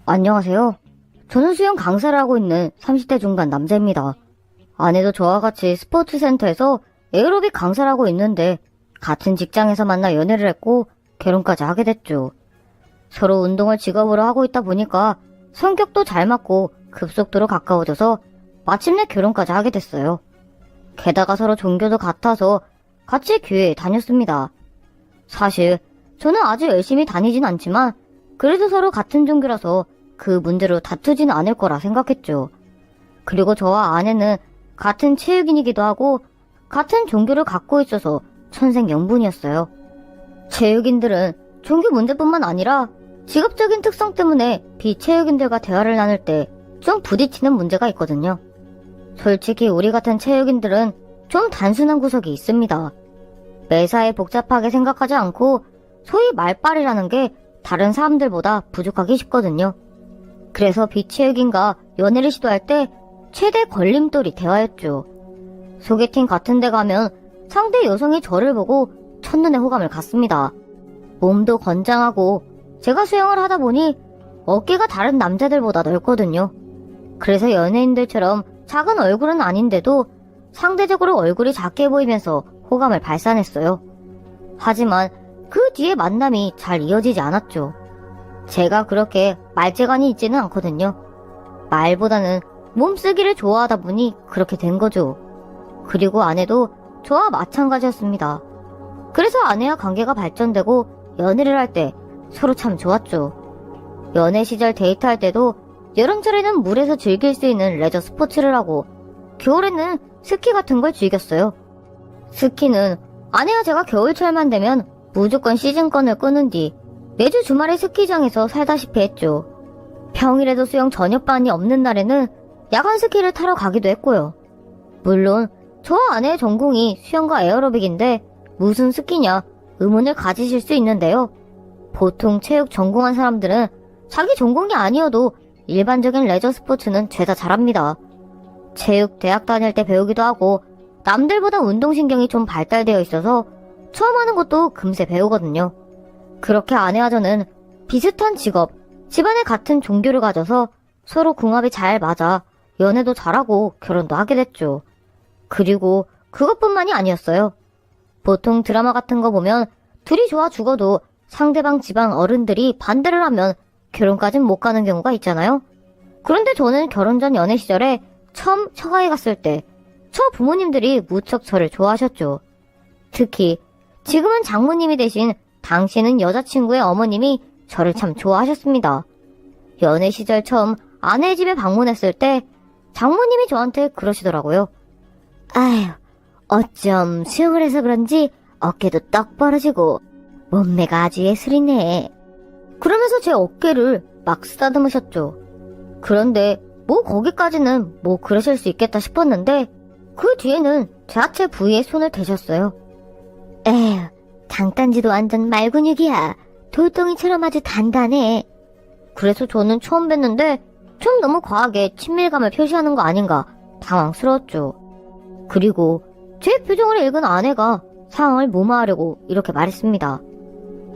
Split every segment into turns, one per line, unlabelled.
안녕하세요. 저는 수영 강사를 하고 있는 30대 중반 남자입니다. 아내도 저와 같이 스포츠센터에서 에어로빅 강사를 하고 있는데 같은 직장에서 만나 연애를 했고 결혼까지 하게 됐죠. 서로 운동을 직업으로 하고 있다 보니까 성격도 잘 맞고 급속도로 가까워져서 마침내 결혼까지 하게 됐어요. 게다가 서로 종교도 같아서 같이 교회에 다녔습니다. 사실 저는 아주 열심히 다니진 않지만 그래도 서로 같은 종교라서 그 문제로 다투지는 않을 거라 생각했죠. 그리고 저와 아내는 같은 체육인이기도 하고 같은 종교를 갖고 있어서 천생연분이었어요. 체육인들은 종교 문제뿐만 아니라 직업적인 특성 때문에 비체육인들과 대화를 나눌 때 좀 부딪히는 문제가 있거든요. 솔직히 우리 같은 체육인들은 좀 단순한 구석이 있습니다. 매사에 복잡하게 생각하지 않고 소위 말빨이라는 게 다른 사람들보다 부족하기 쉽거든요. 그래서 비체육인과 연애를 시도할 때 최대 걸림돌이 대화였죠. 소개팅 같은 데 가면 상대 여성이 저를 보고 첫눈에 호감을 갖습니다. 몸도 건장하고 제가 수영을 하다 보니 어깨가 다른 남자들보다 넓거든요. 그래서 연예인들처럼 작은 얼굴은 아닌데도 상대적으로 얼굴이 작게 보이면서 호감을 발산했어요. 하지만 그 뒤에 만남이 잘 이어지지 않았죠. 제가 그렇게 말재간이 있지는 않거든요. 말보다는 몸쓰기를 좋아하다 보니 그렇게 된 거죠. 그리고 아내도 저와 마찬가지였습니다. 그래서 아내와 관계가 발전되고 연애를 할 때 서로 참 좋았죠. 연애 시절 데이트할 때도 여름철에는 물에서 즐길 수 있는 레저 스포츠를 하고 겨울에는 스키 같은 걸 즐겼어요. 스키는 아내와 제가 겨울철만 되면 무조건 시즌권을 끄는 뒤 매주 주말에 스키장에서 살다시피 했죠. 평일에도 수영 저녁반이 없는 날에는 야간 스키를 타러 가기도 했고요. 물론 저와 아내의 전공이 수영과 에어로빅인데 무슨 스키냐 의문을 가지실 수 있는데요. 보통 체육 전공한 사람들은 자기 전공이 아니어도 일반적인 레저 스포츠는 죄다 잘합니다. 체육 대학 다닐 때 배우기도 하고 남들보다 운동신경이 좀 발달되어 있어서 처음 하는 것도 금세 배우거든요. 그렇게 아내와 저는 비슷한 직업, 집안에 같은 종교를 가져서 서로 궁합이 잘 맞아 연애도 잘하고 결혼도 하게 됐죠. 그리고 그것뿐만이 아니었어요. 보통 드라마 같은 거 보면 둘이 좋아 죽어도 상대방 집안 어른들이 반대를 하면 결혼까진 못 가는 경우가 있잖아요. 그런데 저는 결혼 전 연애 시절에 처음 처가에 갔을 때 저 부모님들이 무척 저를 좋아하셨죠. 특히 지금은 장모님이 되신 당시는 여자친구의 어머님이 저를 참 좋아하셨습니다. 연애 시절 처음 아내 집에 방문했을 때 장모님이 저한테 그러시더라고요. 아휴, 어쩜 수영을 해서 그런지 어깨도 떡 벌어지고 몸매가 아주 예술이네. 그러면서 제 어깨를 막 쓰다듬으셨죠. 그런데 뭐 거기까지는 뭐 그러실 수 있겠다 싶었는데 그 뒤에는 제 하체 부위에 손을 대셨어요. 에휴, 장단지도 완전 말근육이야. 돌덩이처럼 아주 단단해. 그래서 저는 처음 뵀는데 좀 너무 과하게 친밀감을 표시하는 거 아닌가 당황스러웠죠. 그리고 제 표정을 읽은 아내가 상황을 무마하려고 이렇게 말했습니다.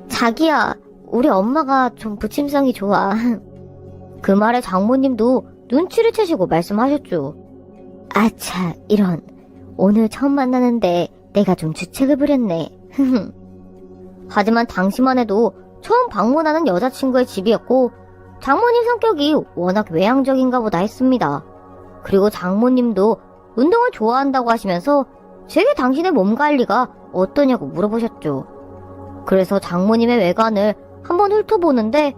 자기야, 우리 엄마가 좀 부침성이 좋아. 그 말에 장모님도 눈치를 채시고 말씀하셨죠. 아차, 이런. 오늘 처음 만나는데 내가 좀 주책을 부렸네. 하지만 당시만 해도 처음 방문하는 여자친구의 집이었고 장모님 성격이 워낙 외향적인가 보다 했습니다. 그리고 장모님도 운동을 좋아한다고 하시면서 제게 당신의 몸 관리가 어떠냐고 물어보셨죠. 그래서 장모님의 외관을 한번 훑어보는데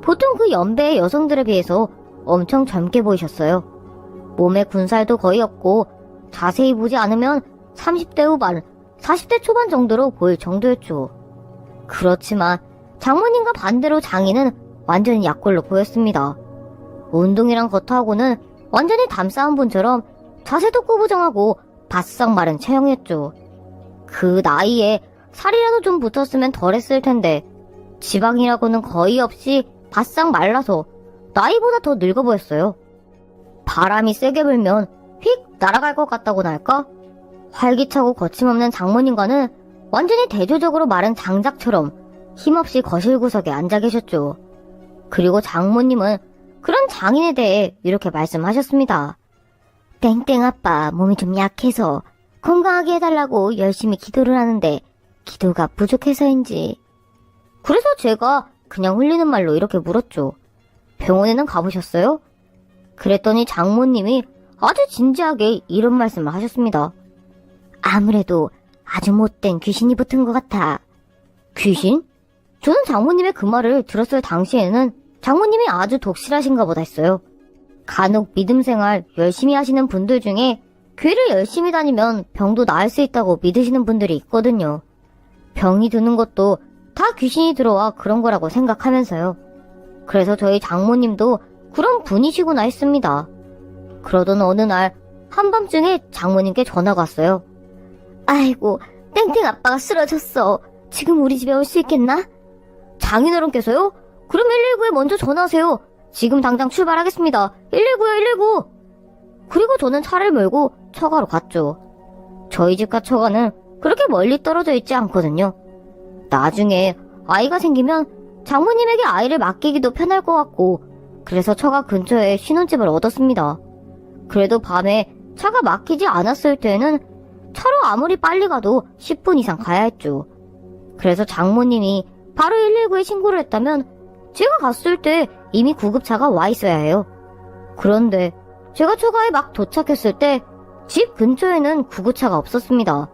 보통 그 연배의 여성들에 비해서 엄청 젊게 보이셨어요. 몸에 군살도 거의 없고 자세히 보지 않으면 30대 후반, 40대 초반 정도로 보일 정도였죠. 그렇지만 장모님과 반대로 장인은 완전히 약골로 보였습니다. 운동이랑 겉하고는 완전히 담쌓은 분처럼 자세도 꾸부정하고 바싹 마른 체형이었죠. 그 나이에 살이라도 좀 붙었으면 덜했을 텐데 지방이라고는 거의 없이 바싹 말라서 나이보다 더 늙어 보였어요. 바람이 세게 불면 휙 날아갈 것 같다고나 할까? 활기차고 거침없는 장모님과는 완전히 대조적으로 마른 장작처럼 힘없이 거실 구석에 앉아 계셨죠. 그리고 장모님은 그런 장인에 대해 이렇게 말씀하셨습니다. 땡땡 아빠 몸이 좀 약해서 건강하게 해달라고 열심히 기도를 하는데 기도가 부족해서인지. 그래서 제가 그냥 흘리는 말로 이렇게 물었죠. 병원에는 가보셨어요? 그랬더니 장모님이 아주 진지하게 이런 말씀을 하셨습니다. 아무래도 아주 못된 귀신이 붙은 것 같아. 귀신? 저는 장모님의 그 말을 들었을 당시에는 장모님이 아주 독실하신가 보다 했어요. 간혹 믿음 생활 열심히 하시는 분들 중에 교회를 열심히 다니면 병도 나을 수 있다고 믿으시는 분들이 있거든요. 병이 드는 것도 다 귀신이 들어와 그런 거라고 생각하면서요. 그래서 저희 장모님도 그런 분이시구나 했습니다. 그러던 어느 날 한밤중에 장모님께 전화가 왔어요. 아이고, 땡땡 아빠가 쓰러졌어. 지금 우리 집에 올 수 있겠나? 장인어른께서요? 그럼 119에 먼저 전화하세요. 지금 당장 출발하겠습니다. 119요, 119! 그리고 저는 차를 몰고 처가로 갔죠. 저희 집과 처가는 그렇게 멀리 떨어져 있지 않거든요. 나중에 아이가 생기면 장모님에게 아이를 맡기기도 편할 것 같고, 그래서 처가 근처에 신혼집을 얻었습니다. 그래도 밤에 차가 막히지 않았을 때는 차로 아무리 빨리 가도 10분 이상 가야 했죠. 그래서 장모님이 바로 119에 신고를 했다면 제가 갔을 때 이미 구급차가 와 있어야 해요. 그런데 제가 처가에 막 도착했을 때 집 근처에는 구급차가 없었습니다.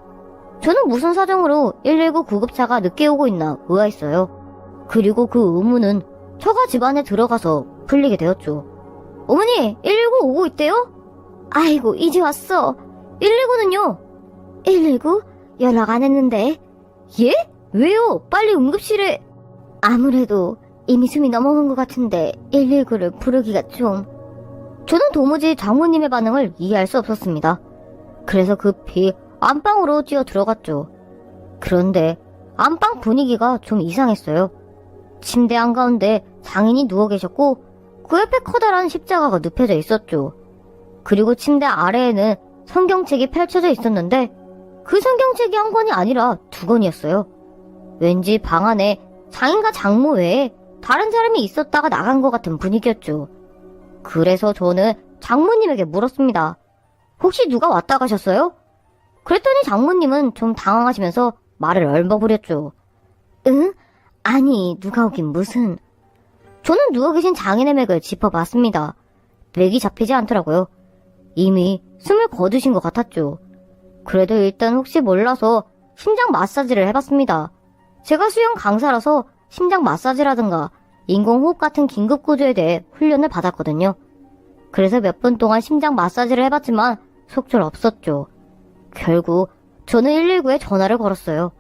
저는 무슨 사정으로 119 구급차가 늦게 오고 있나 의아했어요. 그리고 그 의문은 처가 집 안에 들어가서 풀리게 되었죠. 어머니, 119 오고 있대요? 아이고, 이제 왔어. 119는요? 119? 연락 안 했는데. 예? 왜요? 빨리 응급실에. 아무래도 이미 숨이 넘어간 것 같은데 119를 부르기가 좀. 저는 도무지 장모님의 반응을 이해할 수 없었습니다. 그래서 급히 안방으로 뛰어 들어갔죠. 그런데 안방 분위기가 좀 이상했어요. 침대 한가운데 장인이 누워 계셨고 그 옆에 커다란 십자가가 눕혀져 있었죠. 그리고 침대 아래에는 성경책이 펼쳐져 있었는데 그 성경책이 한 권이 아니라 두 권이었어요. 왠지 방 안에 장인과 장모 외에 다른 사람이 있었다가 나간 것 같은 분위기였죠. 그래서 저는 장모님에게 물었습니다. 혹시 누가 왔다 가셨어요? 그랬더니 장모님은 좀 당황하시면서 말을 얼버무렸죠. 응? 아니, 누가 오긴 무슨. 저는 누워 계신 장인의 맥을 짚어봤습니다. 맥이 잡히지 않더라고요. 이미 숨을 거두신 것 같았죠. 그래도 일단 혹시 몰라서 심장 마사지를 해봤습니다. 제가 수영 강사라서 심장 마사지라든가 인공호흡 같은 긴급구조에 대해 훈련을 받았거든요. 그래서 몇 분 동안 심장 마사지를 해봤지만 속절 없었죠. 결국 저는 119에 전화를 걸었어요.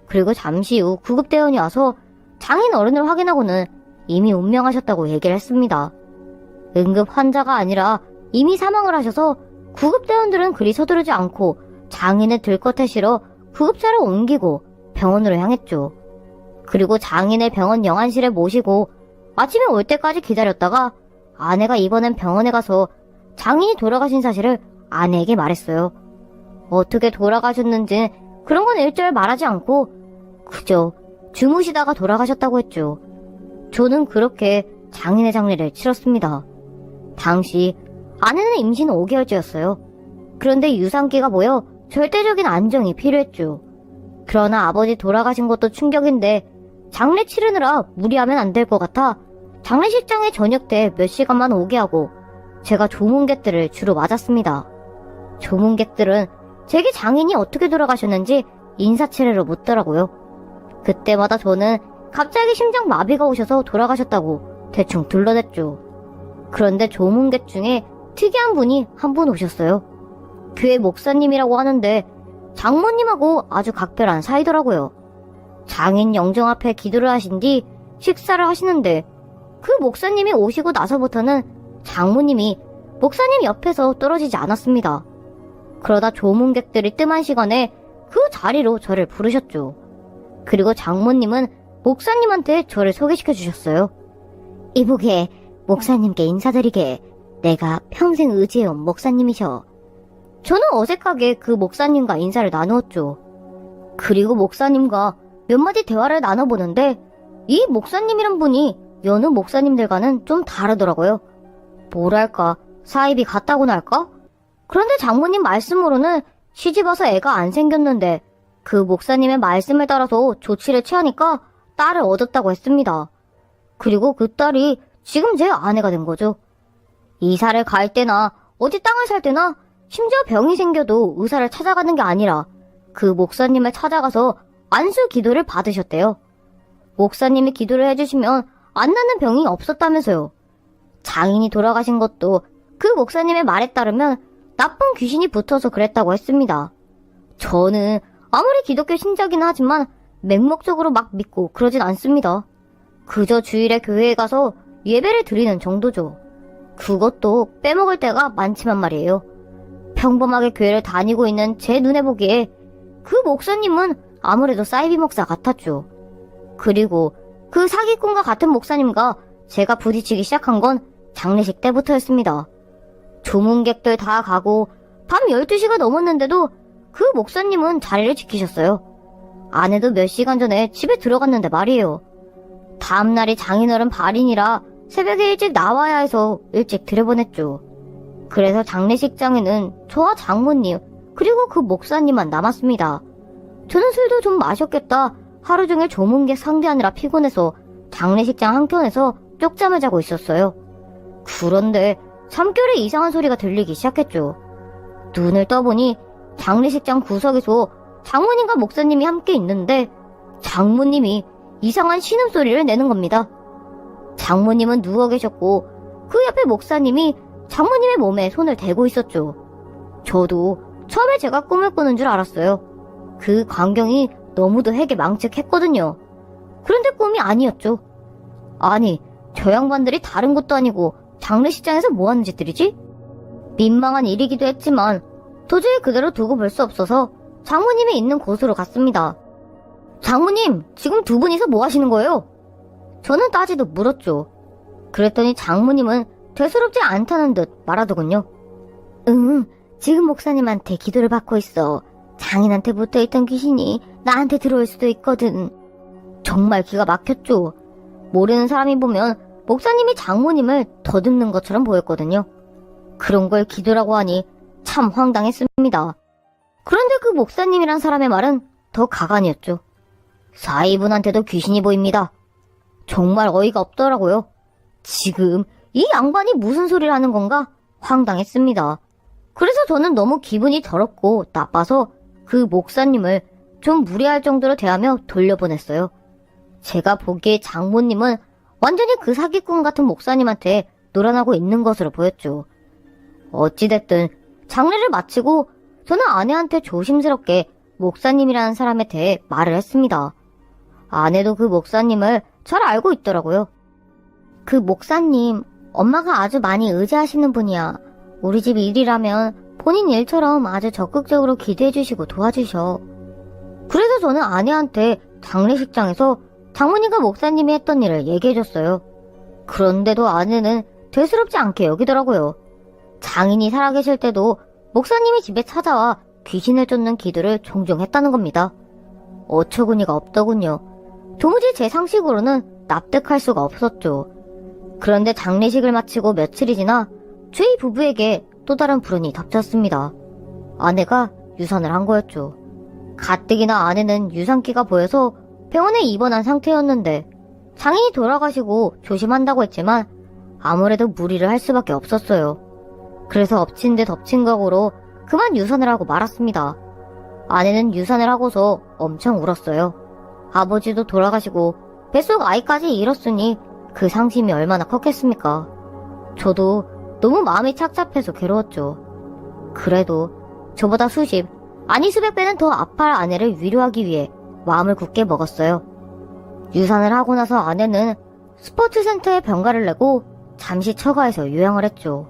그리고 잠시 후 구급대원이 와서 장인 어른을 확인하고는 이미 운명하셨다고 얘기를 했습니다. 응급 환자가 아니라 이미 사망을 하셔서 구급대원들은 그리 서두르지 않고 장인을 들것에 실어 구급차를 옮기고 병원으로 향했죠. 그리고 장인을 병원 영안실에 모시고 아침에 올 때까지 기다렸다가 아내가 이번엔 병원에 가서 장인이 돌아가신 사실을 아내에게 말했어요. 어떻게 돌아가셨는지 그런 건 일절 말하지 않고 그저 주무시다가 돌아가셨다고 했죠. 저는 그렇게 장인의 장례를 치렀습니다. 당시 아내는 임신 5개월째였어요. 그런데 유산기가 모여 절대적인 안정이 필요했죠. 그러나 아버지 돌아가신 것도 충격인데 장례 치르느라 무리하면 안 될 것 같아 장례식장에 저녁 때 몇 시간만 오게 하고 제가 조문객들을 주로 맞았습니다. 조문객들은 제게 장인이 어떻게 돌아가셨는지 인사치레로 묻더라고요. 그때마다 저는 갑자기 심장 마비가 오셔서 돌아가셨다고 대충 둘러댔죠. 그런데 조문객 중에 특이한 분이 한 분 오셨어요. 교회 목사님이라고 하는데 장모님하고 아주 각별한 사이더라고요. 장인 영정 앞에 기도를 하신 뒤 식사를 하시는데 그 목사님이 오시고 나서부터는 장모님이 목사님 옆에서 떨어지지 않았습니다. 그러다 조문객들이 뜸한 시간에 그 자리로 저를 부르셨죠. 그리고 장모님은 목사님한테 저를 소개시켜 주셨어요. 이보게 목사님께 인사드리게 내가 평생 의지해온 목사님이셔. 저는 어색하게 그 목사님과 인사를 나누었죠. 그리고 목사님과 몇 마디 대화를 나눠보는데 이 목사님이란 분이 여느 목사님들과는 좀 다르더라고요. 뭐랄까, 사입이 같다고나 할까? 그런데 장모님 말씀으로는 시집와서 애가 안 생겼는데 그 목사님의 말씀을 따라서 조치를 취하니까 딸을 얻었다고 했습니다. 그리고 그 딸이 지금 제 아내가 된 거죠. 이사를 갈 때나 어디 땅을 살 때나 심지어 병이 생겨도 의사를 찾아가는 게 아니라 그 목사님을 찾아가서 안수 기도를 받으셨대요. 목사님이 기도를 해주시면 안 낫는 병이 없었다면서요. 장인이 돌아가신 것도 그 목사님의 말에 따르면 나쁜 귀신이 붙어서 그랬다고 했습니다. 저는 아무리 기독교 신자긴 하지만 맹목적으로 막 믿고 그러진 않습니다. 그저 주일에 교회에 가서 예배를 드리는 정도죠. 그것도 빼먹을 때가 많지만 말이에요. 평범하게 교회를 다니고 있는 제 눈에 보기에 그 목사님은 아무래도 사이비 목사 같았죠. 그리고 그 사기꾼과 같은 목사님과 제가 부딪히기 시작한 건 장례식 때부터였습니다. 조문객들 다 가고 밤 12시가 넘었는데도 그 목사님은 자리를 지키셨어요. 아내도 몇 시간 전에 집에 들어갔는데 말이에요. 다음날이 장인어른 발인이라 새벽에 일찍 나와야 해서 일찍 들여보냈죠. 그래서 장례식장에는 저와 장모님 그리고 그 목사님만 남았습니다. 저는 술도 좀 마셨겠다 하루 종일 조문객 상대하느라 피곤해서 장례식장 한켠에서 쪽잠을 자고 있었어요. 그런데 잠결에 이상한 소리가 들리기 시작했죠. 눈을 떠보니 장례식장 구석에서 장모님과 목사님이 함께 있는데 장모님이 이상한 신음소리를 내는 겁니다. 장모님은 누워 계셨고 그 옆에 목사님이 장모님의 몸에 손을 대고 있었죠. 저도 처음에 제가 꿈을 꾸는 줄 알았어요. 그 광경이 너무도 핵에 망측했거든요. 그런데 꿈이 아니었죠. 아니, 저 양반들이 다른 것도 아니고 장례식장에서 뭐 하는 짓들이지? 민망한 일이기도 했지만 도저히 그대로 두고 볼 수 없어서 장모님이 있는 곳으로 갔습니다. 장모님, 지금 두 분이서 뭐 하시는 거예요? 저는 따지듯 물었죠. 그랬더니 장모님은 대수롭지 않다는 듯 말하더군요. 응, 지금 목사님한테 기도를 받고 있어. 장인한테 붙어있던 귀신이 나한테 들어올 수도 있거든. 정말 기가 막혔죠. 모르는 사람이 보면 목사님이 장모님을 더듬는 것처럼 보였거든요. 그런 걸 기도라고 하니 참 황당했습니다. 그런데 그 목사님이란 사람의 말은 더 가관이었죠. 사이분한테도 귀신이 보입니다. 정말 어이가 없더라고요. 지금 이 양반이 무슨 소리를 하는 건가 황당했습니다. 그래서 저는 너무 기분이 더럽고 나빠서 그 목사님을 좀 무례할 정도로 대하며 돌려보냈어요. 제가 보기에 장모님은 완전히 그 사기꾼 같은 목사님한테 놀아나고 있는 것으로 보였죠. 어찌됐든 장례를 마치고 저는 아내한테 조심스럽게 목사님이라는 사람에 대해 말을 했습니다. 아내도 그 목사님을 잘 알고 있더라고요. 그 목사님, 엄마가 아주 많이 의지하시는 분이야. 우리 집 일이라면 본인 일처럼 아주 적극적으로 기도해주시고 도와주셔. 그래서 저는 아내한테 장례식장에서 장모님과 목사님이 했던 일을 얘기해줬어요. 그런데도 아내는 대수롭지 않게 여기더라고요. 장인이 살아계실 때도 목사님이 집에 찾아와 귀신을 쫓는 기도를 종종 했다는 겁니다. 어처구니가 없더군요. 도무지 제 상식으로는 납득할 수가 없었죠. 그런데 장례식을 마치고 며칠이 지나 저희 부부에게 또 다른 불운이 닥쳤습니다. 아내가 유산을 한 거였죠. 가뜩이나 아내는 유산기가 보여서 병원에 입원한 상태였는데 장인이 돌아가시고 조심한다고 했지만 아무래도 무리를 할 수밖에 없었어요. 그래서 엎친 데 덮친 격으로 그만 유산을 하고 말았습니다. 아내는 유산을 하고서 엄청 울었어요. 아버지도 돌아가시고 뱃속 아이까지 잃었으니 그 상심이 얼마나 컸겠습니까. 저도 너무 마음이 착잡해서 괴로웠죠. 그래도 저보다 수십, 아니 수백 배는 더 아파할 아내를 위로하기 위해 마음을 굳게 먹었어요. 유산을 하고 나서 아내는 스포츠센터에 병가를 내고 잠시 처가에서 요양을 했죠.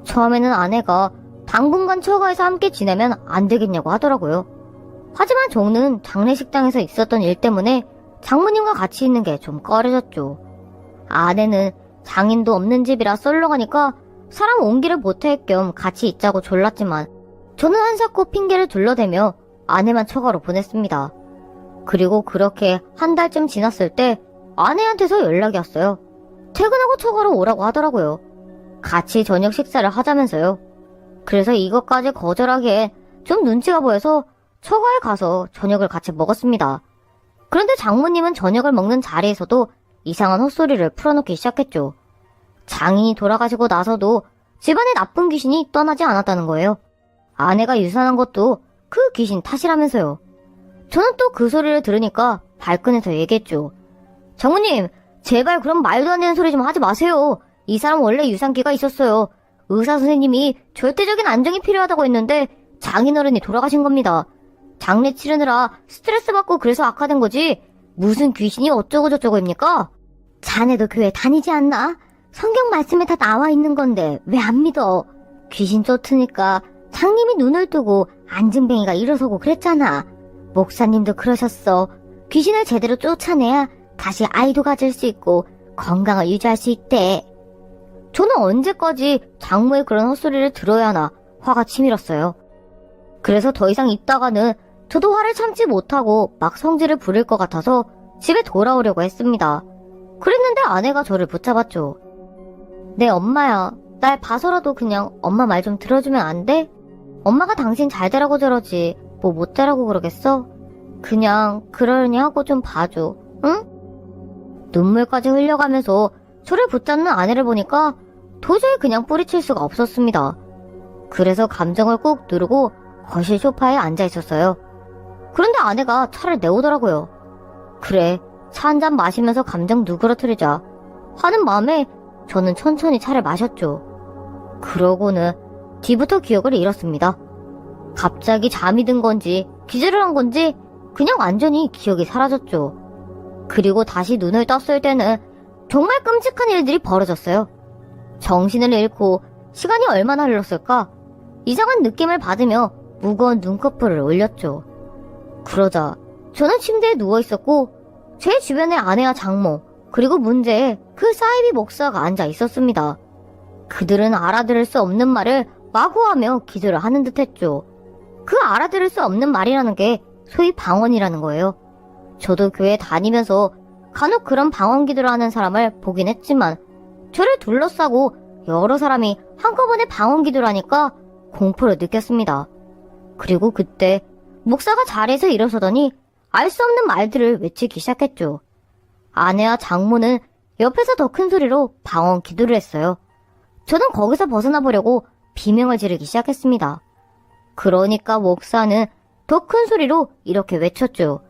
처음에는 아내가 당분간 처가에서 함께 지내면 안 되겠냐고 하더라고요. 하지만 저는 장례식장에서 있었던 일 때문에 장모님과 같이 있는 게 좀 꺼려졌죠. 아내는 장인도 없는 집이라 썰렁하니까 사람 온기를 보탤 겸 같이 있자고 졸랐지만 저는 한사코 핑계를 둘러대며 아내만 처가로 보냈습니다. 그리고 그렇게 한 달쯤 지났을 때 아내한테서 연락이 왔어요. 퇴근하고 처가로 오라고 하더라고요. 같이 저녁 식사를 하자면서요. 그래서 이것까지 거절하기엔 좀 눈치가 보여서 처가에 가서 저녁을 같이 먹었습니다. 그런데 장모님은 저녁을 먹는 자리에서도 이상한 헛소리를 풀어놓기 시작했죠. 장인이 돌아가시고 나서도 집안에 나쁜 귀신이 떠나지 않았다는 거예요. 아내가 유산한 것도 그 귀신 탓이라면서요. 저는 또 그 소리를 들으니까 발끈해서 얘기했죠. 장모님, 제발 그런 말도 안 되는 소리 좀 하지 마세요. 이 사람 원래 유산기가 있었어요. 의사 선생님이 절대적인 안정이 필요하다고 했는데 장인어른이 돌아가신 겁니다. 장례 치르느라 스트레스 받고 그래서 악화된 거지 무슨 귀신이 어쩌고 저쩌고입니까? 자네도 교회 다니지 않나? 성경 말씀에 다 나와 있는 건데 왜 안 믿어? 귀신 쫓으니까 장님이 눈을 뜨고 안증뱅이가 일어서고 그랬잖아. 목사님도 그러셨어. 귀신을 제대로 쫓아내야 다시 아이도 가질 수 있고 건강을 유지할 수 있대. 저는 언제까지 장모의 그런 헛소리를 들어야 하나 화가 치밀었어요. 그래서 더 이상 있다가는 저도 화를 참지 못하고 막 성질을 부릴 것 같아서 집에 돌아오려고 했습니다. 그랬는데 아내가 저를 붙잡았죠. 네, 엄마야. 날 봐서라도 그냥 엄마 말 좀 들어주면 안 돼? 엄마가 당신 잘 되라고 저러지 뭐 못 되라고 그러겠어? 그냥 그러려니 하고 좀 봐줘. 응? 눈물까지 흘려가면서 저를 붙잡는 아내를 보니까 도저히 그냥 뿌리칠 수가 없었습니다. 그래서 감정을 꾹 누르고 거실 소파에 앉아 있었어요. 그런데 아내가 차를 내오더라고요. 그래, 차 한 잔 마시면서 감정 누그러뜨리자 하는 마음에 저는 천천히 차를 마셨죠. 그러고는 뒤부터 기억을 잃었습니다. 갑자기 잠이 든 건지 기절을 한 건지 그냥 완전히 기억이 사라졌죠. 그리고 다시 눈을 떴을 때는 정말 끔찍한 일들이 벌어졌어요. 정신을 잃고 시간이 얼마나 흘렀을까? 이상한 느낌을 받으며 무거운 눈꺼풀을 올렸죠. 그러자 저는 침대에 누워있었고 제 주변에 아내와 장모 그리고 문제에 그 사이비 목사가 앉아 있었습니다. 그들은 알아들을 수 없는 말을 마구하며 기도를 하는 듯했죠. 그 알아들을 수 없는 말이라는 게 소위 방언이라는 거예요. 저도 교회 다니면서 간혹 그런 방언 기도를 하는 사람을 보긴 했지만 저를 둘러싸고 여러 사람이 한꺼번에 방언 기도를 하니까 공포를 느꼈습니다. 그리고 그때 목사가 자리에서 일어서더니 알 수 없는 말들을 외치기 시작했죠. 아내와 장모는 옆에서 더 큰 소리로 방언 기도를 했어요. 저는 거기서 벗어나 보려고 비명을 지르기 시작했습니다. 그러니까 목사는 더 큰 소리로 이렇게 외쳤죠.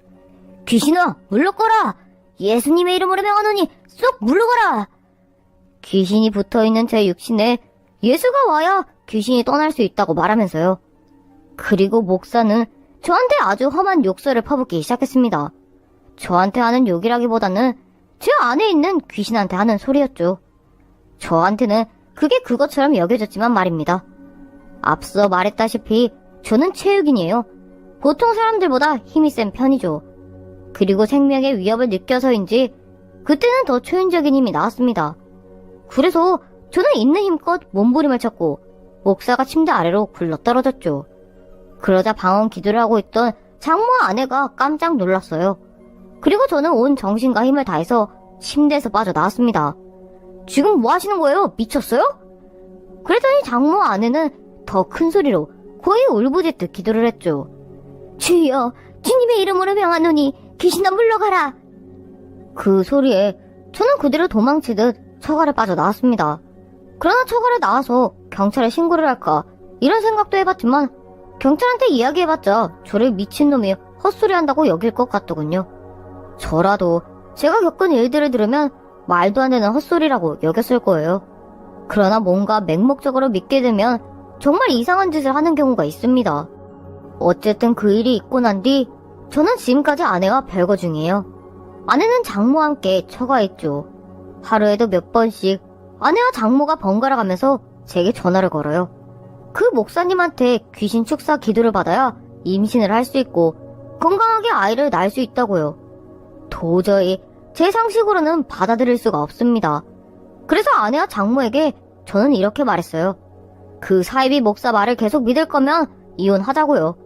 귀신아, 물러거라! 예수님의 이름으로 명하노니 쏙 물러가라! 귀신이 붙어있는 제 육신에 예수가 와야 귀신이 떠날 수 있다고 말하면서요. 그리고 목사는 저한테 아주 험한 욕설을 퍼붓기 시작했습니다. 저한테 하는 욕이라기보다는 제 안에 있는 귀신한테 하는 소리였죠. 저한테는 그게 그것처럼 여겨졌지만 말입니다. 앞서 말했다시피 저는 체육인이에요. 보통 사람들보다 힘이 센 편이죠. 그리고 생명의 위협을 느껴서인지 그때는 더 초인적인 힘이 나왔습니다. 그래서 저는 있는 힘껏 몸부림을 쳤고 목사가 침대 아래로 굴러떨어졌죠. 그러자 방언 기도를 하고 있던 장모와 아내가 깜짝 놀랐어요. 그리고 저는 온 정신과 힘을 다해서 침대에서 빠져나왔습니다. 지금 뭐 하시는 거예요? 미쳤어요? 그랬더니 장모와 아내는 더 큰 소리로 거의 울부짖듯 기도를 했죠. 주여, 주님의 이름으로 명하노니 귀신아 물러가라. 그 소리에 저는 그대로 도망치듯 처가를 빠져나왔습니다. 그러나 처가를 나와서 경찰에 신고를 할까 이런 생각도 해봤지만 경찰한테 이야기해봤자 저를 미친놈이 헛소리한다고 여길 것 같더군요. 저라도 제가 겪은 일들을 들으면 말도 안 되는 헛소리라고 여겼을 거예요. 그러나 뭔가 맹목적으로 믿게 되면 정말 이상한 짓을 하는 경우가 있습니다. 어쨌든 그 일이 있고 난 뒤 저는 지금까지 아내와 별거 중이에요. 아내는 장모와 함께 처가에 있죠. 하루에도 몇 번씩 아내와 장모가 번갈아 가면서 제게 전화를 걸어요. 그 목사님한테 귀신 축사 기도를 받아야 임신을 할 수 있고 건강하게 아이를 낳을 수 있다고요. 도저히 제 상식으로는 받아들일 수가 없습니다. 그래서 아내와 장모에게 저는 이렇게 말했어요. 그 사이비 목사 말을 계속 믿을 거면 이혼하자고요.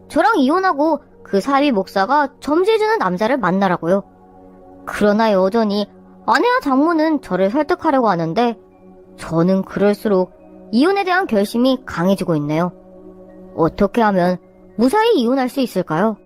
저랑 이혼하고 그 사이비 목사가 점지해주는 남자를 만나라고요. 그러나 여전히 아내와 장모는 저를 설득하려고 하는데 저는 그럴수록 이혼에 대한 결심이 강해지고 있네요. 어떻게 하면 무사히 이혼할 수 있을까요?